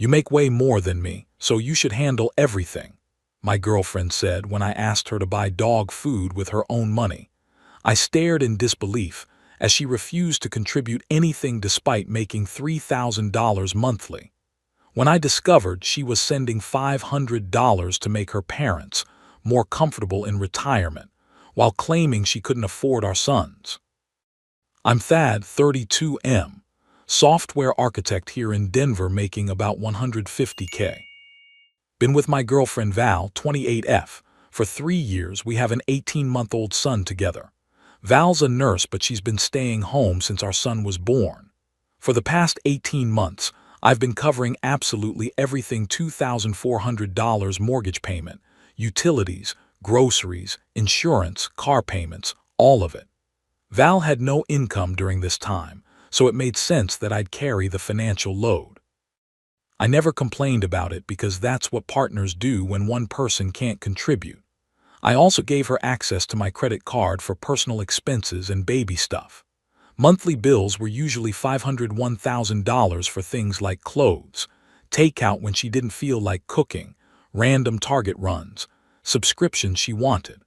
You make way more than me, so you should handle everything, my girlfriend said when I asked her to buy dog food with her own money. I stared in disbelief as she refused to contribute anything despite making $3,000 monthly. When I discovered she was sending $500 to make her parents more comfortable in retirement, while claiming she couldn't afford our sons. I'm Thad, 32M, software architect here in Denver, making about $150K. Been with my girlfriend Val, 28F, for 3 years. We have an 18-month-old son together. Val's a nurse, but she's been staying home since our son was born. For the past 18 months, I've been covering absolutely everything: $2,400 mortgage payment, utilities, groceries, insurance, car payments, all of it. Val had no income during this time, so it made sense that I'd carry the financial load. I never complained about it because that's what partners do when one person can't contribute. I also gave her access to my credit card for personal expenses and baby stuff. Monthly bills were usually $500, $1,000 for things like clothes, takeout when she didn't feel like cooking, random Target runs, subscriptions she wanted.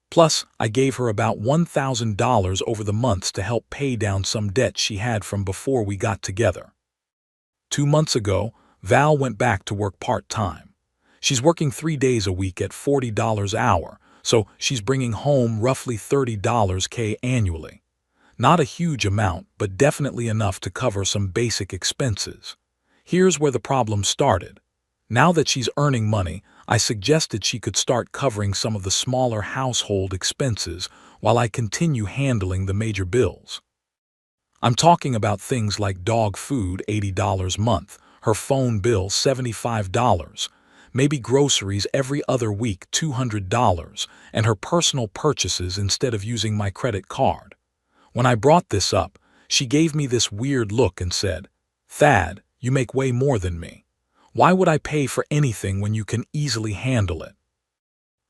Plus, I gave her about $1,000 over the months to help pay down some debt she had from before we got together. 2 months ago, Val went back to work part-time. She's working 3 days a week at $40 an hour, so she's bringing home roughly $30K annually. Not a huge amount, but definitely enough to cover some basic expenses. Here's where the problem started. Now that she's earning money, I suggested she could start covering some of the smaller household expenses while I continue handling the major bills. I'm talking about things like dog food, $80 a month, her phone bill, $75, maybe groceries every other week, $200, and her personal purchases instead of using my credit card. When I brought this up, she gave me this weird look and said, "Thad, you make way more than me. Why would I pay for anything when you can easily handle it?"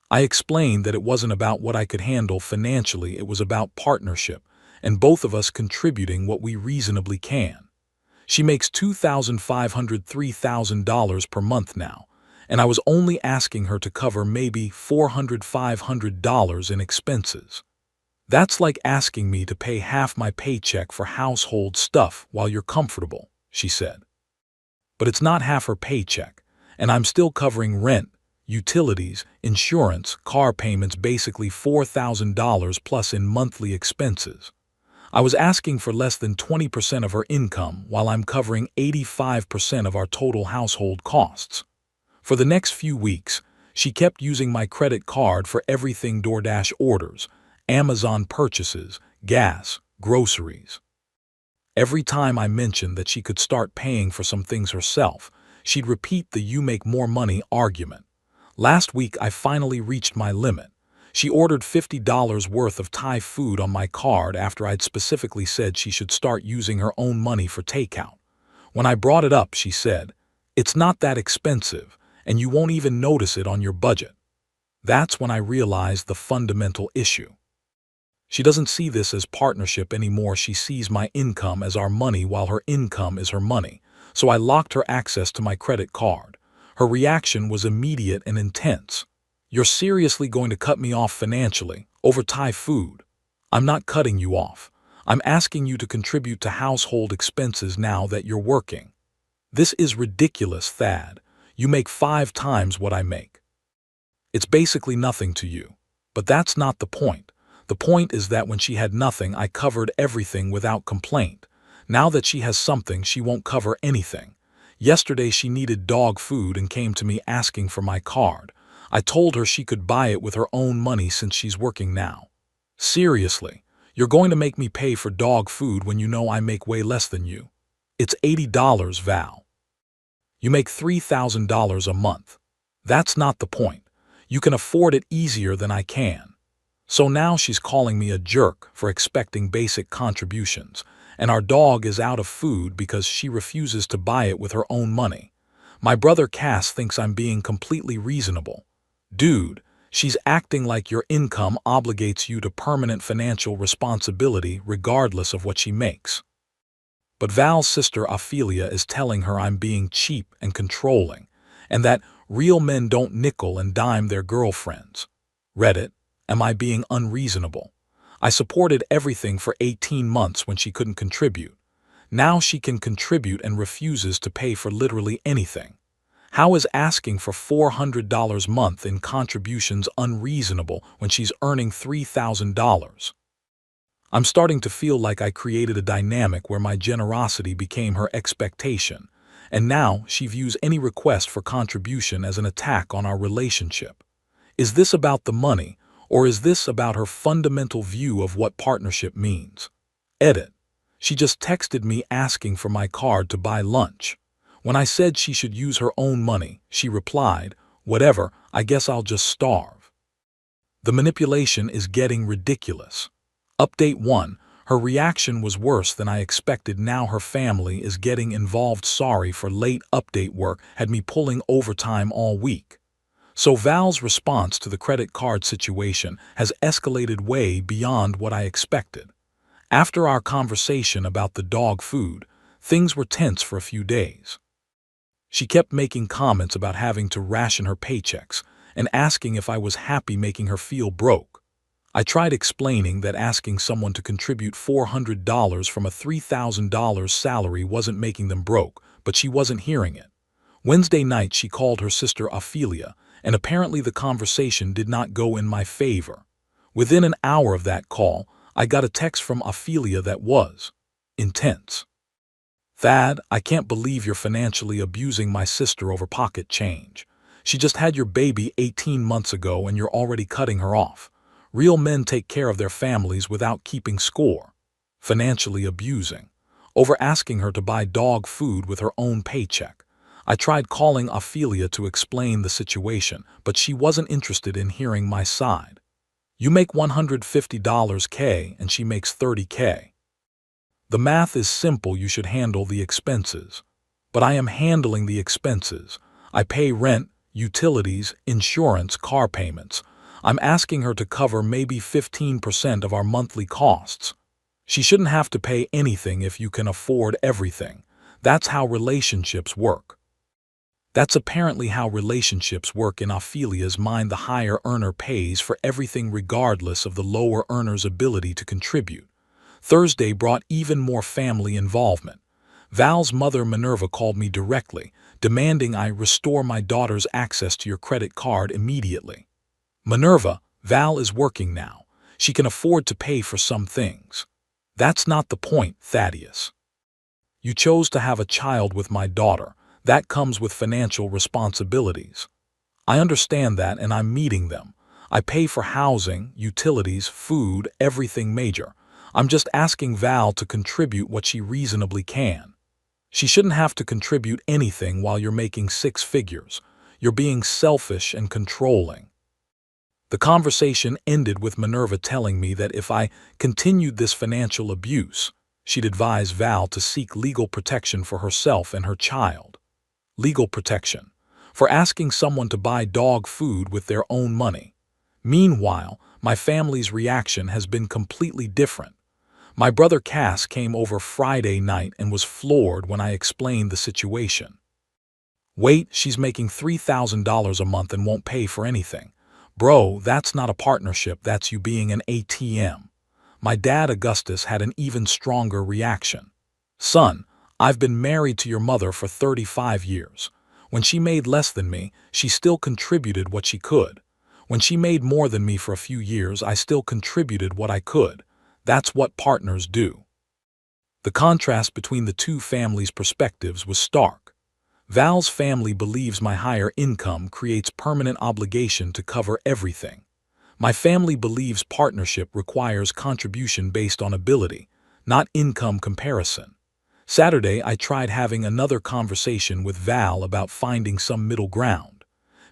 I explained that it wasn't about what I could handle financially, it was about partnership, and both of us contributing what we reasonably can. She makes $2,500, $3,000 per month now, and I was only asking her to cover maybe $400, $500 in expenses. That's like asking me to pay half my paycheck for household stuff while you're comfortable, she said. But it's not half her paycheck, and I'm still covering rent, utilities, insurance, car payments, basically $4,000 plus in monthly expenses. I was asking for less than 20% of her income while I'm covering 85% of our total household costs. For the next few weeks, she kept using my credit card for everything: DoorDash orders, Amazon purchases, gas, groceries. Every time I mentioned that she could start paying for some things herself, she'd repeat the "you make more money" argument. Last week, I finally reached my limit. She ordered $50 worth of Thai food on my card after I'd specifically said she should start using her own money for takeout. When I brought it up, she said, "It's not that expensive, and you won't even notice it on your budget." That's when I realized the fundamental issue. She doesn't see this as partnership anymore. She sees my income as our money while her income is her money. So I locked her access to my credit card. Her reaction was immediate and intense. "You're seriously going to cut me off financially over Thai food?" "I'm not cutting you off. I'm asking you to contribute to household expenses now that you're working." "This is ridiculous, Thad. You make 5 times what I make." "It's basically nothing to you." But that's not the point. The point is that when she had nothing, I covered everything without complaint. Now that she has something, she won't cover anything. Yesterday she needed dog food and came to me asking for my card. I told her she could buy it with her own money since she's working now. "Seriously, you're going to make me pay for dog food when you know I make way less than you?" "It's $80, Val. You make $3,000 a month. That's not the point. You can afford it easier than I can." So now she's calling me a jerk for expecting basic contributions, and our dog is out of food because she refuses to buy it with her own money. My brother Cass thinks I'm being completely reasonable. Dude, she's acting like your income obligates you to permanent financial responsibility regardless of what she makes. But Val's sister Ophelia is telling her I'm being cheap and controlling, and that real men don't nickel and dime their girlfriends. Reddit, am I being unreasonable? I supported everything for 18 months when she couldn't contribute. Now she can contribute and refuses to pay for literally anything. How is asking for $400 a month in contributions unreasonable when she's earning $3,000? I'm starting to feel like I created a dynamic where my generosity became her expectation, and now she views any request for contribution as an attack on our relationship. Is this about the money, or is this about her fundamental view of what partnership means? Edit. She just texted me asking for my card to buy lunch. When I said she should use her own money, she replied, "Whatever, I guess I'll just starve." The manipulation is getting ridiculous. Update 1. Her reaction was worse than I expected. Now her family is getting involved. Sorry for late. Update work had me pulling overtime all week. So Val's response to the credit card situation has escalated way beyond what I expected. After our conversation about the dog food, things were tense for a few days. She kept making comments about having to ration her paychecks and asking if I was happy, making her feel broke. I tried explaining that asking someone to contribute $400 from a $3,000 salary wasn't making them broke, but she wasn't hearing it. Wednesday night she called her sister Ophelia, and apparently the conversation did not go in my favor. Within an hour of that call, I got a text from Ophelia that was intense. "Thad, I can't believe you're financially abusing my sister over pocket change. She just had your baby 18 months ago and you're already cutting her off. Real men take care of their families without keeping score. Financially abusing. Over asking her to buy dog food with her own paycheck. I tried calling Ophelia to explain the situation, but she wasn't interested in hearing my side. You make $150K and she makes $30K. The math is simple. You should handle the expenses. But I am handling the expenses. I pay rent, utilities, insurance, car payments. I'm asking her to cover maybe 15% of our monthly costs. She shouldn't have to pay anything if you can afford everything. That's how relationships work." That's apparently how relationships work in Ophelia's mind. The higher earner pays for everything regardless of the lower earner's ability to contribute. Thursday brought even more family involvement. Val's mother Minerva called me directly, demanding I restore my daughter's access to your credit card immediately. "Minerva, Val is working now. She can afford to pay for some things." "That's not the point, Thaddeus. You chose to have a child with my daughter. That comes with financial responsibilities. I understand that and I'm meeting them. I pay for housing, utilities, food, everything major. I'm just asking Val to contribute what she reasonably can. She shouldn't have to contribute anything while you're making 6 figures. You're being selfish and controlling." The conversation ended with Minerva telling me that if I continued this financial abuse, she'd advise Val to seek legal protection for herself and her child. Legal protection for asking someone to buy dog food with their own money. Meanwhile, my family's reaction has been completely different. My brother Cass came over Friday night and was floored when I explained the situation. "Wait, she's making $3,000 a month and won't pay for anything. Bro, that's not a partnership, that's you being an ATM." My dad Augustus had an even stronger reaction. "Son, I've been married to your mother for 35 years. When she made less than me, she still contributed what she could. When she made more than me for a few years, I still contributed what I could. That's what partners do." The contrast between the two families' perspectives was stark. Val's family believes my higher income creates permanent obligation to cover everything. My family believes partnership requires contribution based on ability, not income comparison. Saturday, I tried having another conversation with Val about finding some middle ground.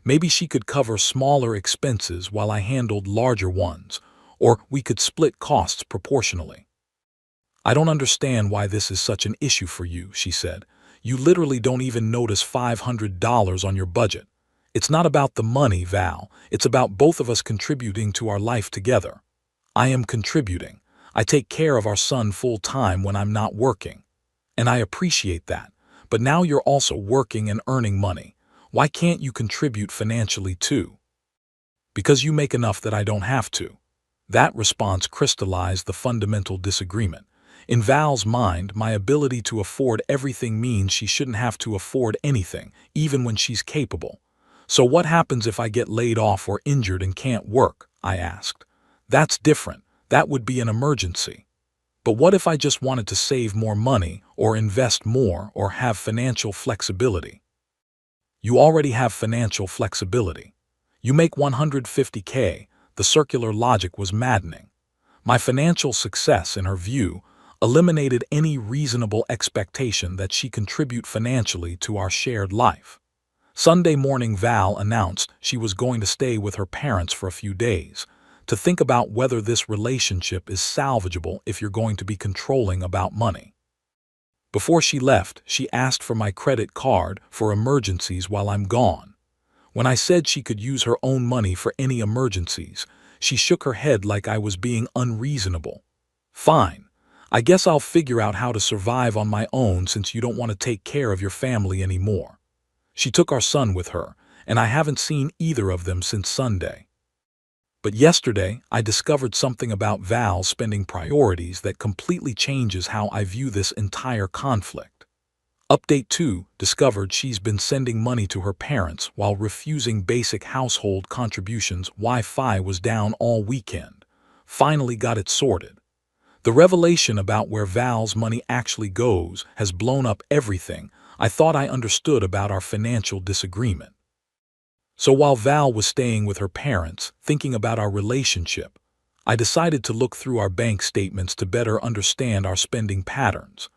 Maybe she could cover smaller expenses while I handled larger ones, or we could split costs proportionally. "I don't understand why this is such an issue for you," she said. "You literally don't even notice $500 on your budget. It's not about the money, Val. It's about both of us contributing to our life together. I am contributing. I take care of our son full time when I'm not working. And I appreciate that. But now you're also working and earning money. Why can't you contribute financially too? Because you make enough that I don't have to. That response crystallized the fundamental disagreement. In Val's mind, my ability to afford everything means she shouldn't have to afford anything, even when she's capable. So what happens if I get laid off or injured and can't work? I asked. That's different. That would be an emergency. But what if I just wanted to save more money or invest more or have financial flexibility? You already have financial flexibility. You make $150K. The circular logic was maddening. My financial success, in her view, eliminated any reasonable expectation that she contribute financially to our shared life. Sunday morning, Val announced she was going to stay with her parents for a few days, to think about whether this relationship is salvageable if you're going to be controlling about money. Before she left, she asked for my credit card for emergencies while I'm gone. When I said she could use her own money for any emergencies, she shook her head like I was being unreasonable. Fine. I guess I'll figure out how to survive on my own since you don't want to take care of your family anymore. She took our son with her, and I haven't seen either of them since Sunday. But yesterday, I discovered something about Val's spending priorities that completely changes how I view this entire conflict. Update 2 discovered she's been sending money to her parents while refusing basic household contributions. Wi-Fi was down all weekend. Finally got it sorted. The revelation about where Val's money actually goes has blown up everything I thought I understood about our financial disagreement. So while Val was staying with her parents, thinking about our relationship, I decided to look through our bank statements to better understand our spending patterns.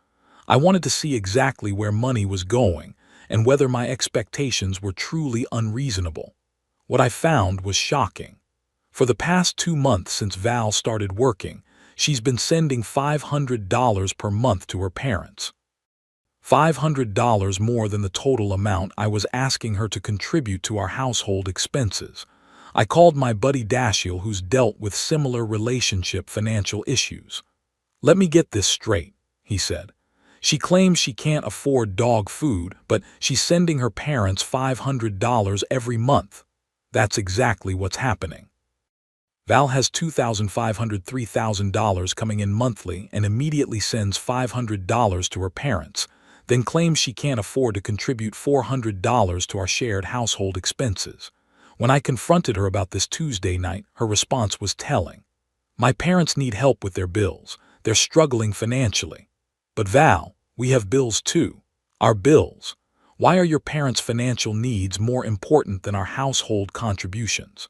I wanted to see exactly where money was going and whether my expectations were truly unreasonable. What I found was shocking. For the past 2 months since Val started working, she's been sending $500 per month to her parents. $500 more than the total amount I was asking her to contribute to our household expenses. I called my buddy Dashiell, who's dealt with similar relationship financial issues. Let me get this straight, he said. She claims she can't afford dog food, but she's sending her parents $500 every month. That's exactly what's happening. Val has $2,500, $3,000 coming in monthly and immediately sends $500 to her parents, then claims she can't afford to contribute $400 to our shared household expenses. When I confronted her about this Tuesday night, her response was telling. My parents need help with their bills. They're struggling financially. But Val, we have bills too. Our bills. Why are your parents' financial needs more important than our household contributions?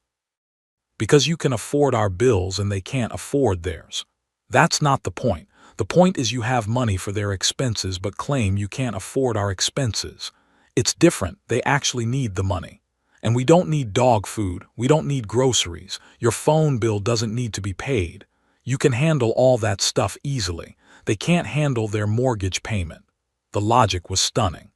Because you can afford our bills and they can't afford theirs. That's not the point. The point is you have money for their expenses but claim you can't afford our expenses. It's different. They actually need the money. And we don't need dog food. We don't need groceries. Your phone bill doesn't need to be paid. You can handle all that stuff easily. They can't handle their mortgage payment. The logic was stunning.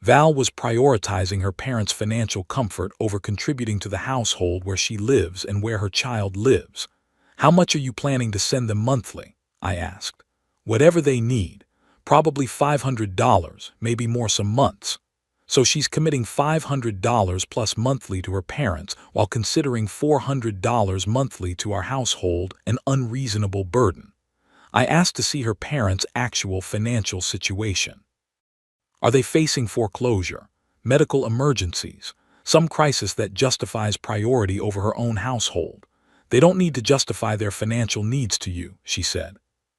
Val was prioritizing her parents' financial comfort over contributing to the household where she lives and where her child lives. How much are you planning to send them monthly? I asked. Whatever they need. Probably $500, maybe more some months. So she's committing $500 plus monthly to her parents while considering $400 monthly to our household an unreasonable burden. I asked to see her parents' actual financial situation. Are they facing foreclosure, medical emergencies, some crisis that justifies priority over her own household? They don't need to justify their financial needs to you, she said.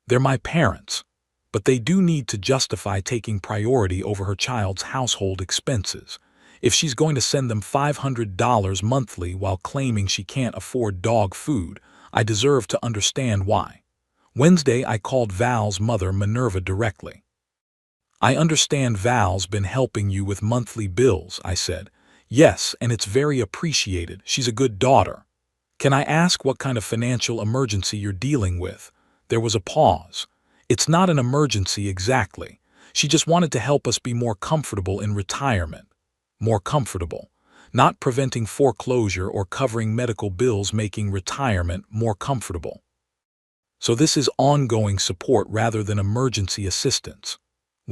They're my parents. But they do need to justify taking priority over her child's household expenses. If she's going to send them $500 monthly while claiming she can't afford dog food, I deserve to understand why. Wednesday, I called Val's mother, Minerva, directly. I understand Val's been helping you with monthly bills, I said. Yes, and it's very appreciated. She's a good daughter. Can I ask what kind of financial emergency you're dealing with? There was a pause. It's not an emergency exactly. She just wanted to help us be more comfortable in retirement. More comfortable. Not preventing foreclosure or covering medical bills, making retirement more comfortable. So this is ongoing support rather than emergency assistance.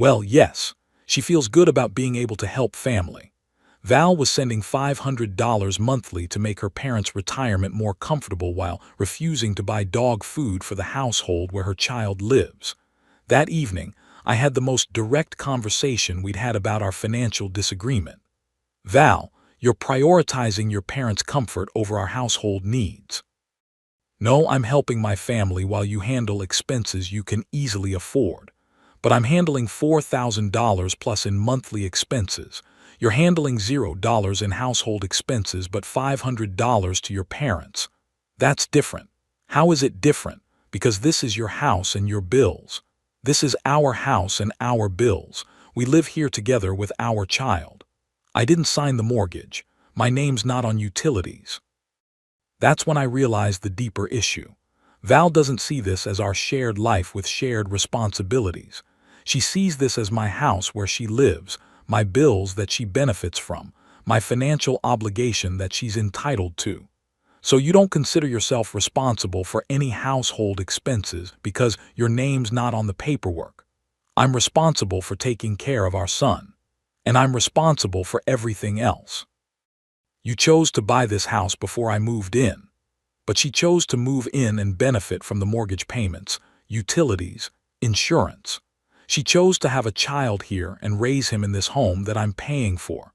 Well, yes, she feels good about being able to help family. Val was sending $500 monthly to make her parents' retirement more comfortable while refusing to buy dog food for the household where her child lives. That evening, I had the most direct conversation we'd had about our financial disagreement. Val, you're prioritizing your parents' comfort over our household needs. No, I'm helping my family while you handle expenses you can easily afford. But I'm handling $4,000 plus in monthly expenses. You're handling $0 in household expenses but $500 to your parents. That's different. How is it different? Because this is your house and your bills. This is our house and our bills. We live here together with our child. I didn't sign the mortgage. My name's not on utilities. That's when I realized the deeper issue. Val doesn't see this as our shared life with shared responsibilities. She sees this as my house where she lives, my bills that she benefits from, my financial obligation that she's entitled to. So you don't consider yourself responsible for any household expenses because your name's not on the paperwork. I'm responsible for taking care of our son. And I'm responsible for everything else. You chose to buy this house before I moved in. But she chose to move in and benefit from the mortgage payments, utilities, insurance. She chose to have a child here and raise him in this home that I'm paying for.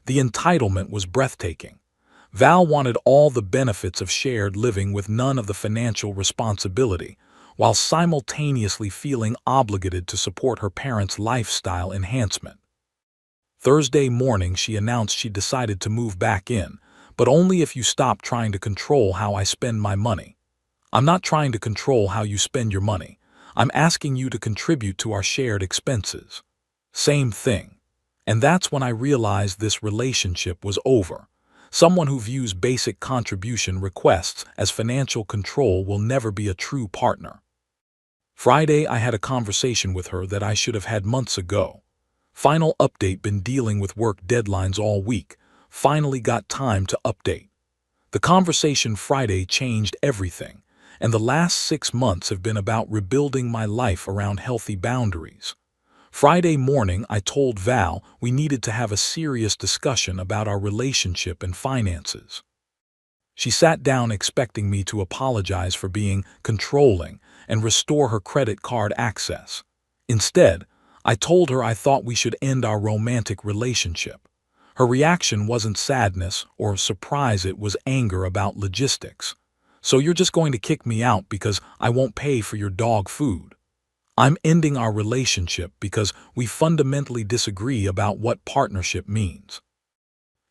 The entitlement was breathtaking. Val wanted all the benefits of shared living with none of the financial responsibility, while simultaneously feeling obligated to support her parents' lifestyle enhancement. Thursday morning, she announced she decided to move back in, but only if you stop trying to control how I spend my money. I'm not trying to control how you spend your money. I'm asking you to contribute to our shared expenses. Same thing. And that's when I realized this relationship was over. Someone who views basic contribution requests as financial control will never be a true partner. Friday, I had a conversation with her that I should have had months ago. Final update: been dealing with work deadlines all week. Finally got time to update. The conversation Friday changed everything, and the last 6 months have been about rebuilding my life around healthy boundaries. Friday morning, I told Val we needed to have a serious discussion about our relationship and finances. She sat down expecting me to apologize for being controlling and restore her credit card access. Instead, I told her I thought we should end our romantic relationship. Her reaction wasn't sadness or surprise, it was anger about logistics. So you're just going to kick me out because I won't pay for your dog food? I'm ending our relationship because we fundamentally disagree about what partnership means.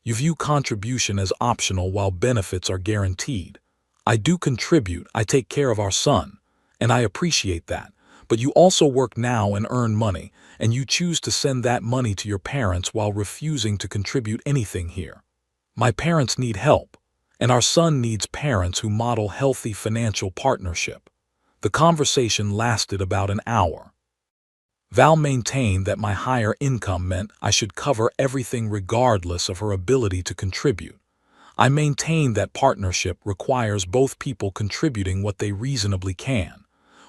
You view contribution as optional while benefits are guaranteed. I do contribute, I take care of our son, and I appreciate that. But you also work now and earn money, and you choose to send that money to your parents while refusing to contribute anything here. My parents need help, and our son needs parents who model healthy financial partnership. The conversation lasted about an hour. Val maintained that my higher income meant I should cover everything regardless of her ability to contribute. I maintained that partnership requires both people contributing what they reasonably can.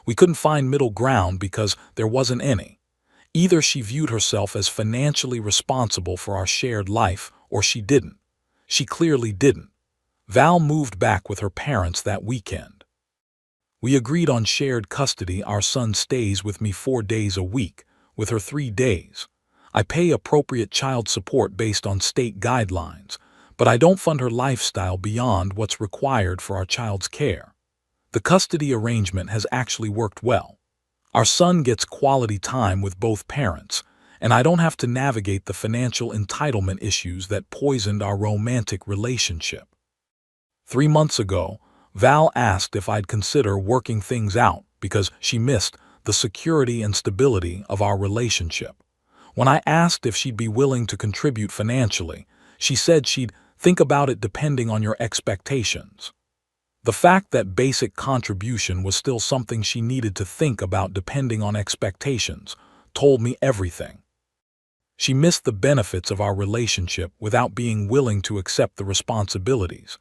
We couldn't find middle ground because there wasn't any. Either she viewed herself as financially responsible for our shared life, or she didn't. She clearly didn't. Val moved back with her parents that weekend. We agreed on shared custody. Our son stays with me 4 days a week, with her 3 days. I pay appropriate child support based on state guidelines, but I don't fund her lifestyle beyond what's required for our child's care. The custody arrangement has actually worked well. Our son gets quality time with both parents, and I don't have to navigate the financial entitlement issues that poisoned our romantic relationship. 3 months ago, Val asked if I'd consider working things out because she missed the security and stability of our relationship. When I asked if she'd be willing to contribute financially, she said she'd think about it depending on your expectations. The fact that basic contribution was still something she needed to think about depending on expectations told me everything. She missed the benefits of our relationship without being willing to accept the responsibilities.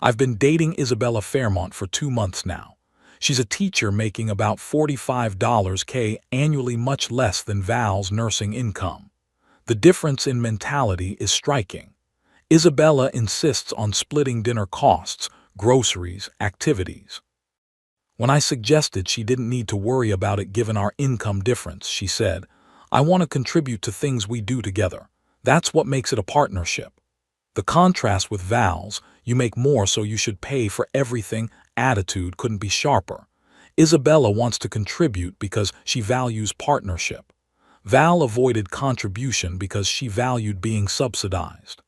I've been dating Isabella Fairmont for 2 months now. She's a teacher making about $45K annually, much less than Val's nursing income. The difference in mentality is striking. Isabella insists on splitting dinner costs, groceries, activities. When I suggested she didn't need to worry about it given our income difference, she said, "I want to contribute to things we do together. That's what makes it a partnership." The contrast with Val's, "you make more so you should pay for everything," attitude couldn't be sharper. Isabella wants to contribute because she values partnership. Val avoided contribution because she valued being subsidized.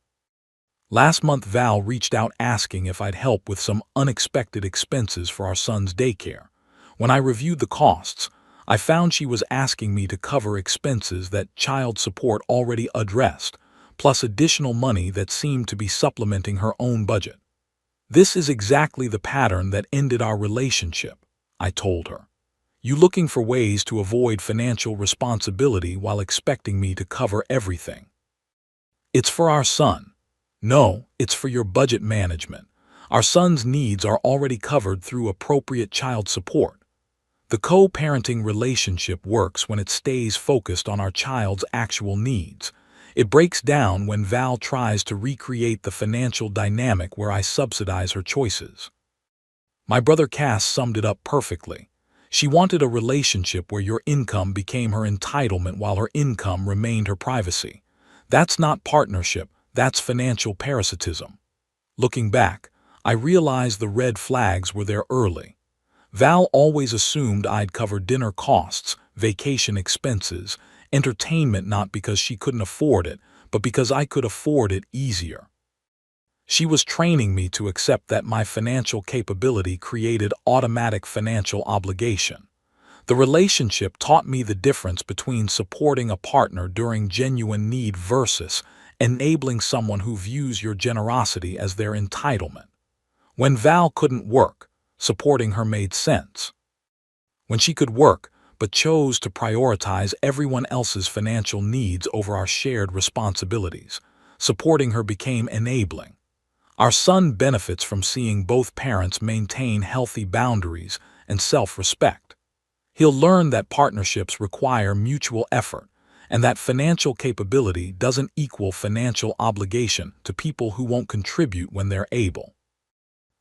Last month, Val reached out asking if I'd help with some unexpected expenses for our son's daycare. When I reviewed the costs, I found she was asking me to cover expenses that child support already addressed, plus additional money that seemed to be supplementing her own budget. "This is exactly the pattern that ended our relationship," I told her. "You looking for ways to avoid financial responsibility while expecting me to cover everything." "It's for our son." "No, it's for your budget management. Our son's needs are already covered through appropriate child support." The co-parenting relationship works when it stays focused on our child's actual needs. It breaks down when Val tries to recreate the financial dynamic where I subsidize her choices. My brother Cass summed it up perfectly. She wanted a relationship where your income became her entitlement while her income remained her privacy. That's not partnership. That's financial parasitism. Looking back, I realized the red flags were there early. Val always assumed I'd cover dinner costs, vacation expenses, entertainment, not because she couldn't afford it, but because I could afford it easier. She was training me to accept that my financial capability created automatic financial obligation. The relationship taught me the difference between supporting a partner during genuine need versus enabling someone who views your generosity as their entitlement. When Val couldn't work, supporting her made sense. When she could work, but chose to prioritize everyone else's financial needs over our shared responsibilities, supporting her became enabling. Our son benefits from seeing both parents maintain healthy boundaries and self-respect. He'll learn that partnerships require mutual effort, and that financial capability doesn't equal financial obligation to people who won't contribute when they're able.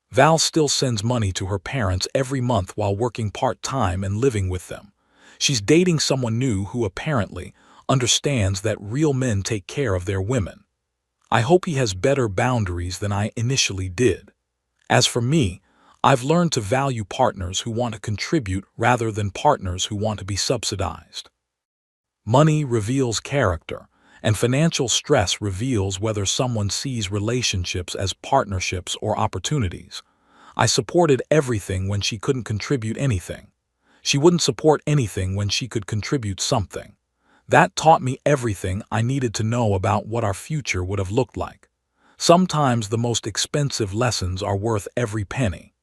Val still sends money to her parents every month while working part-time and living with them. She's dating someone new who apparently understands that real men take care of their women. I hope he has better boundaries than I initially did. As for me, I've learned to value partners who want to contribute rather than partners who want to be subsidized. Money reveals character, and financial stress reveals whether someone sees relationships as partnerships or opportunities. I supported everything when she couldn't contribute anything. She wouldn't support anything when she could contribute something. That taught me everything I needed to know about what our future would have looked like. Sometimes the most expensive lessons are worth every penny.